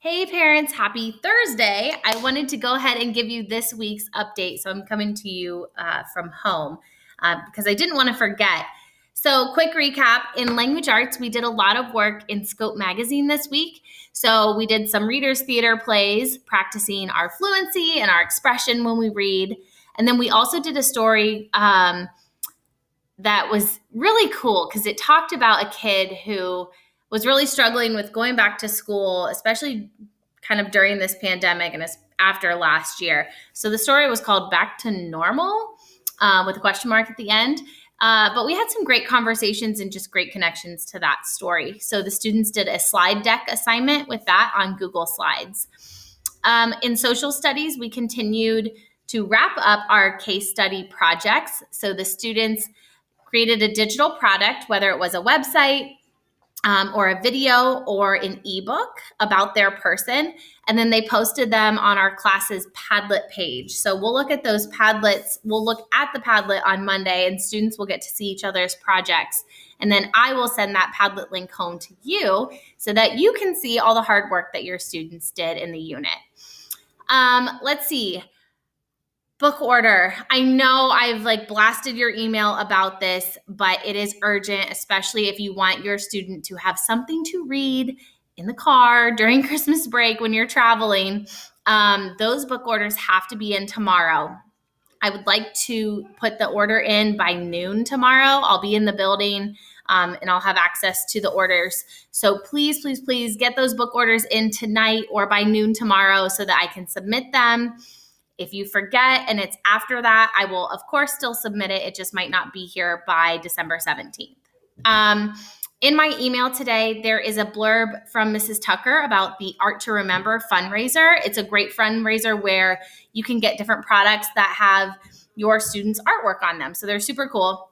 Hey parents, happy Thursday. I wanted to go ahead and give you this week's update. So I'm coming to you from home because I didn't want to forget. So quick recap, in language arts, we did a lot of work in Scope Magazine this week. So we did some readers theater plays, practicing our fluency and our expression when we read. And then we also did a story that was really cool because it talked about a kid who was really struggling with going back to school, especially kind of during this pandemic and after last year. So the story was called Back to Normal with a question mark at the end. But we had some great conversations and just great connections to that story. So the students did a slide deck assignment with that on Google Slides. In social studies, we continued to wrap up our case study projects. So the students created a digital product, whether it was a website or a video or an ebook about their person, and then they posted them on our class's Padlet page. So we'll look at those Padlets. We'll look at the Padlet on Monday, and students will get to see each other's projects. And then I will send that Padlet link home to you so that you can see all the hard work that your students did in the unit. Let's see. Book order. I know I've blasted your email about this, but it is urgent, especially if you want your student to have something to read in the car during Christmas break when you're traveling. Those book orders have to be in tomorrow. I would like to put the order in by noon tomorrow. I'll be in the building and I'll have access to the orders. So please, please, please get those book orders in tonight or by noon tomorrow so that I can submit them. If you forget and it's after that, I will, of course, still submit it. It just might not be here by December 17th. In my email today, there is a blurb from Mrs. Tucker about the Art to Remember fundraiser. It's a great fundraiser where you can get different products that have your students' artwork on them. So they're super cool.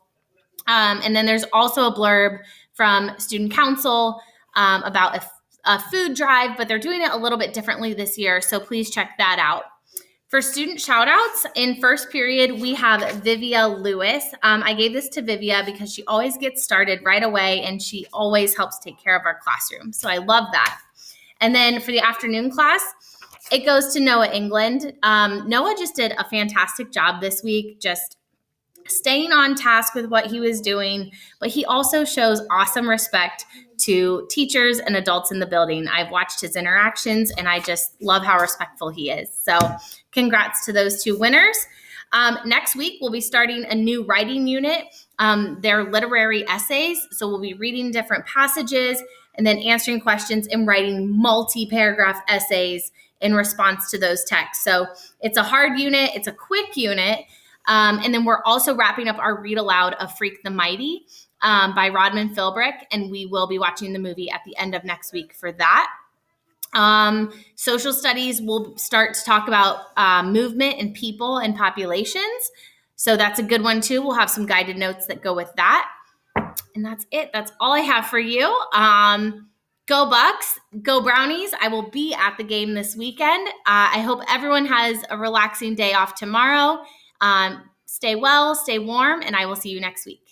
And then there's also a blurb from Student Council about a food drive, but they're doing it a little bit differently this year. So please check that out. For student shout outs, in first period, we have Vivia Lewis. I gave this to Vivia because she always gets started right away and she always helps take care of our classroom. So I love that. And then for the afternoon class, it goes to Noah England. Noah just did a fantastic job this week, just staying on task with what he was doing, but he also shows awesome respect to teachers and adults in the building. I've watched his interactions and I just love how respectful he is. So congrats to those two winners. Next week, we'll be starting a new writing unit. They're literary essays. So we'll be reading different passages and then answering questions and writing multi-paragraph essays in response to those texts. So it's a hard unit. It's a quick unit. And then we're also wrapping up our read aloud of Freak the Mighty by Rodman Philbrick, and we will be watching the movie at the end of next week for that. Social studies will start to talk about movement and people and populations. So that's a good one too. We'll have some guided notes that go with that. And that's it. That's all I have for you. Go Bucks, go Brownies. I will be at the game this weekend. I hope everyone has a relaxing day off tomorrow. Stay well, stay warm, and I will see you next week.